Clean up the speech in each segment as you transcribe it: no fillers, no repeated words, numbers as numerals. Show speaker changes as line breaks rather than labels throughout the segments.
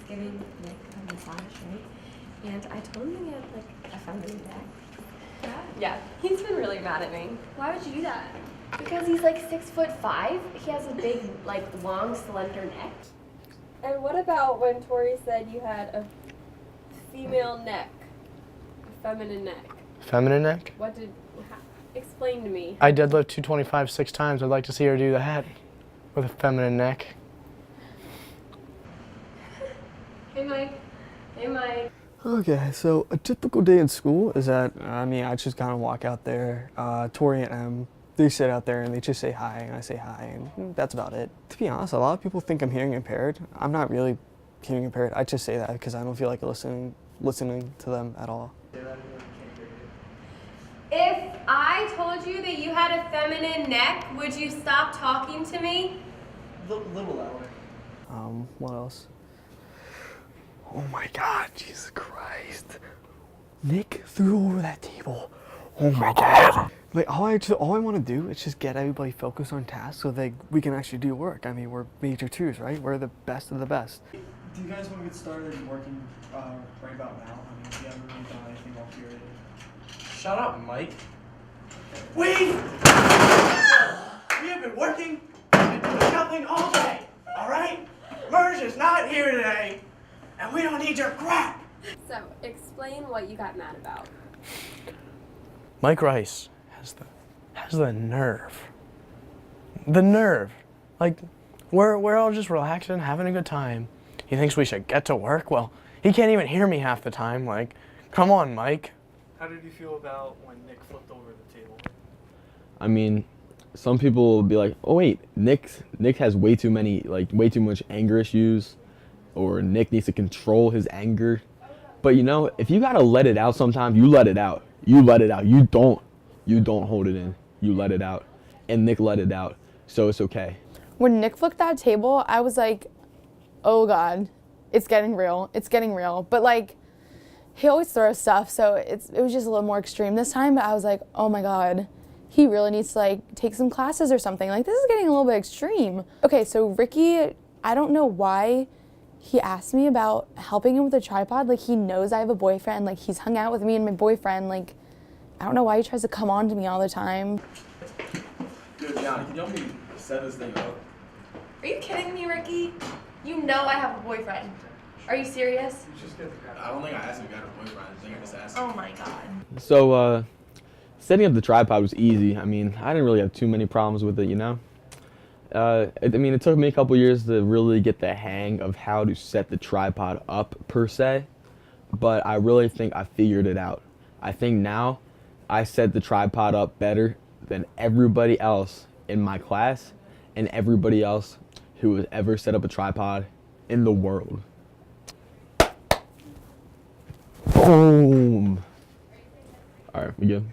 giving Nick a massage, right? And I told him he had like a feminine neck.
Yeah?
Yeah, he's been really mad at me.
Why would you do that?
Because he's like 6'5". He has a big, like, long, slender neck.
And what about when Tori said you had a female neck, a feminine neck?
Feminine neck?
What did? Explain to me.
I deadlift 225 6 times. I'd like to see her do that with a feminine neck.
Hey, Mike. Hey, Mike.
Okay, so a typical day in school is that, I just kind of walk out there. Tori and Em, they sit out there and they just say hi, and I say hi, and that's about it. To be honest, a lot of people think I'm hearing impaired. I'm not really hearing impaired. I just say that because I don't feel like listening to them at all.
If I told you that you had a feminine neck, would you stop talking to me?
Little louder.
What else? Oh my God, Jesus Christ. Nick threw over that table. Oh my God. Like, all I want to do is just get everybody focused on tasks so that we can actually do work. I mean, we're major twos, right? We're the best of the best.
Do you guys want to get started working right about now? I mean, we haven't really done anything all period.
Shut up, Mike.
We have been working and doing nothing all day, all right? Merge is not here today, and we don't need your crap.
So, explain what you got mad about.
Mike Rice has the nerve. The nerve. Like, we're all just relaxing, having a good time. He thinks we should get to work? Well, he can't even hear me half the time. Like, come on, Mike.
How did you feel about when Nick flipped over the table?
I mean, some people will be like, "Oh wait, Nick has way too much anger issues, or Nick needs to control his anger." But you know, if you gotta let it out sometimes, you let it out. You let it out. You don't hold it in. You let it out, and Nick let it out, so it's okay.
When Nick flipped that table, I was like, "Oh God, it's getting real. It's getting real." But like, he always throws stuff, so it was just a little more extreme this time. But I was like, "Oh my God, he really needs to like take some classes or something. Like, this is getting a little bit extreme." Okay, so Ricky, I don't know why he asked me about helping him with the tripod. Like, he knows I have a boyfriend. Like, he's hung out with me and my boyfriend. Like, I don't know why he tries to come on to me all the time.
Dude, Johnny, can you help me set this thing up?
Are you kidding me, Ricky? You know I have a boyfriend. Are you serious?
I don't think I asked him if you had a boyfriend. I think I just asked him.
Oh my God.
So, setting up the tripod was easy. I mean, I didn't really have too many problems with it, you know? It took me a couple years to really get the hang of how to set the tripod up, per se. But I really think I figured it out. I think now I set the tripod up better than everybody else in my class and everybody else who has ever set up a tripod in the world. Boom. All right, we good?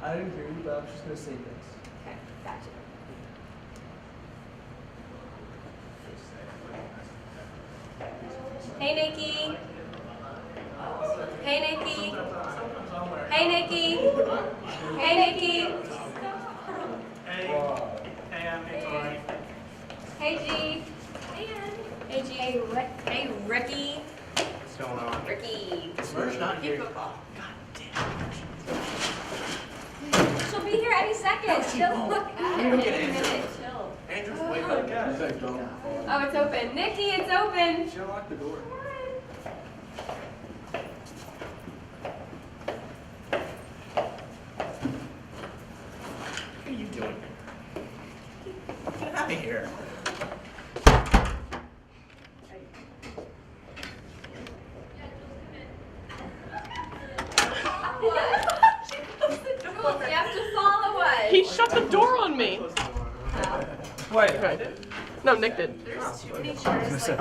I didn't hear you, but I was just gonna say this.
Okay, gotcha. Hey, Nikki. Hey, Nikki. Hey, Nikki. Hey, Nikki.
Hey, I'm Victoria.
Hey, G. Hey, G. Hey, Ricky.
What's going on?
Ricky.
Merge not here.
Football.
God
She'll be here any second.
No, she
She'll
won't.
look at
I'm
it
gonna
any
get Andrew.
minute. Chill.
damn. Andrew's way back.
Oh, it's open. Nikki, it's open.
She unlocked the door.
What are you doing? Get out of here.
You have to follow us.
He shut the door on me.
Wait,
Okay. No, Nick did.
There's too many chairs. Like,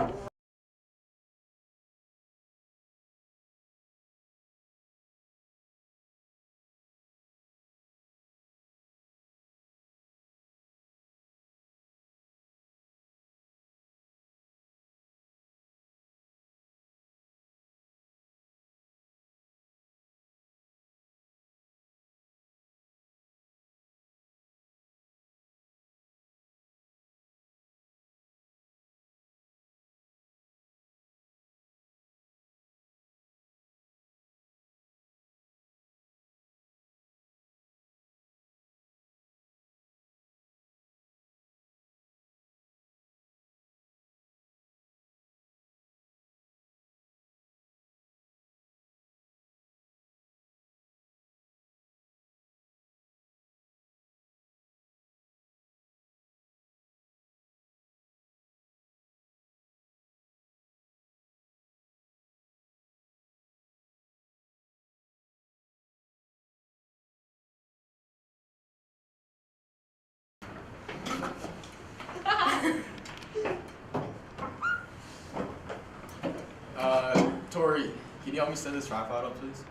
Tori, can you help me set this tripod up, please?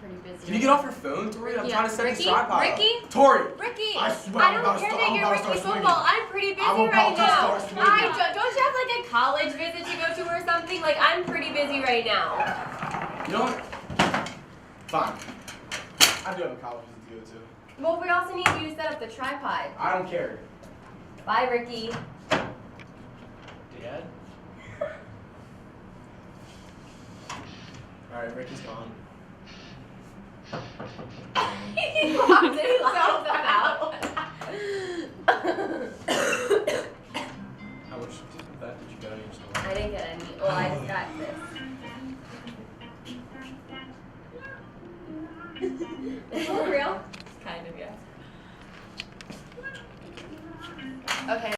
pretty busy.
Can you get off your phone, Tori? I'm
Yeah.
trying to set this
Ricky?
tripod
Ricky?
up. Tori!
Ricky,
I swear
I
I'm
don't
about to
care
start-
that
I'm
you're
about to
Ricky
start swinging.
football. I'm pretty busy
I'm about
right
to
now.
start swinging.
Don't you have like a college visit to go to or something? Like I'm pretty busy right now.
You know what? Fine. I do have a college visit to go to.
Well, we also need you to set up the tripod.
I don't care.
Bye, Ricky.
Dad? Alright, Ricky's gone.
He locked it. He locked himself out.
How much of that did you get on your store?
I didn't get any. Well, I just got this. Is it for real? Kind of, yeah. Okay.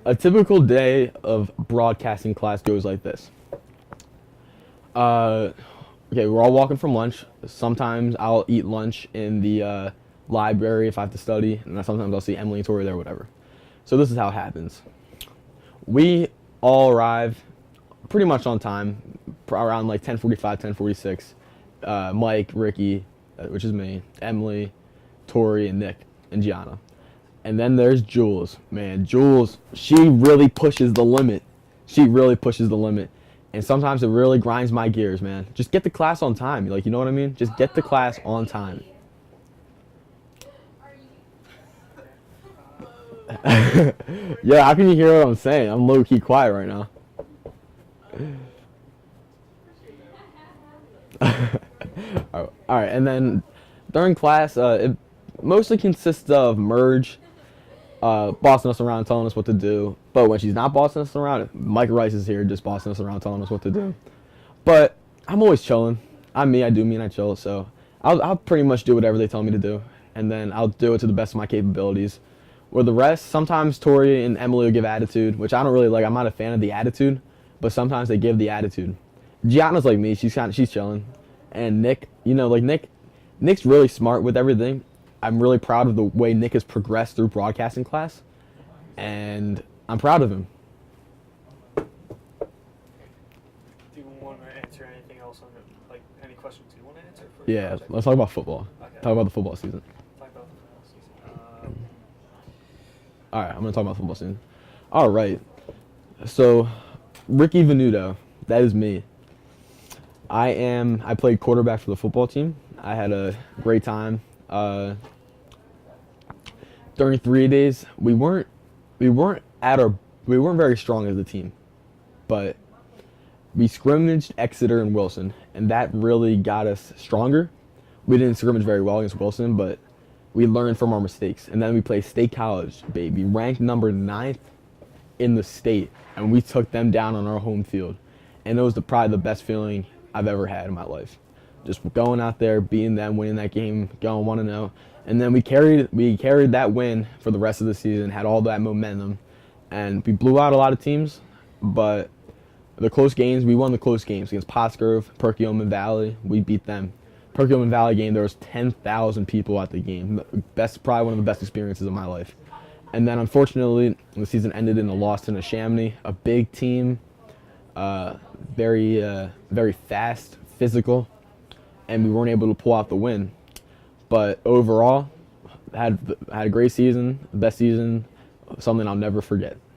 A typical day of broadcasting class goes like this. Okay, we're all walking from lunch. Sometimes I'll eat lunch in the library if I have to study, and then sometimes I'll see Emily and Tori there, whatever. So this is how it happens. We all arrive pretty much on time, around like 10:45, 10:46. Mike, Ricky, which is me, Emily, Tori, and Nick, and Gianna. And then there's Jules. Man, Jules, she really pushes the limit. She really pushes the limit. And sometimes it really grinds my gears, man. Just get the class on time. Like, you know what I mean? Just get the class on time. Yeah, how can you hear what I'm saying? I'm low-key quiet right now. All right, and then during class, it mostly consists of Merge bossing us around, telling us what to do. But when she's not bossing us around, Mike Rice is here just bossing us around, telling us what to do. But I'm always chilling. I'm me, I do me, and I chill. So I'll pretty much do whatever they tell me to do. And then I'll do it to the best of my capabilities. With the rest, sometimes Tori and Emily will give attitude, which I don't really like. I'm not a fan of the attitude, but sometimes they give the attitude. Gianna's like me. She's chilling. And Nick, Nick's really smart with everything. I'm really proud of the way Nick has progressed through broadcasting class, and I'm proud of him.
Do you want to answer anything else on it? Like any questions you want to answer? For your
Yeah,
project?
let's talk about football.
Okay.
Talk about the football season.
Talk about the football season.
All right, I'm gonna talk about football soon. All right, so Ricky Venuto, that is me. I played quarterback for the football team. I had a great time. During 3 days, we weren't very strong as a team, but we scrimmaged Exeter and Wilson, and that really got us stronger. We didn't scrimmage very well against Wilson, but we learned from our mistakes. And then we played State College, baby, ranked number 9th in the state, and we took them down on our home field. And it was probably the best feeling I've ever had in my life. Just going out there, beating them, winning that game, going 1-0. And then we carried that win for the rest of the season, had all that momentum. And we blew out a lot of teams, but the close games, we won the close games against Pottsgrove, Perkiomen Valley. We beat them. Perkiomen Valley game, there was 10,000 people at the game. Probably one of the best experiences of my life. And then unfortunately, the season ended in a loss to Neshaminy, a big team, very fast, physical, and we weren't able to pull out the win. But overall, had a great season, the best season, something I'll never forget.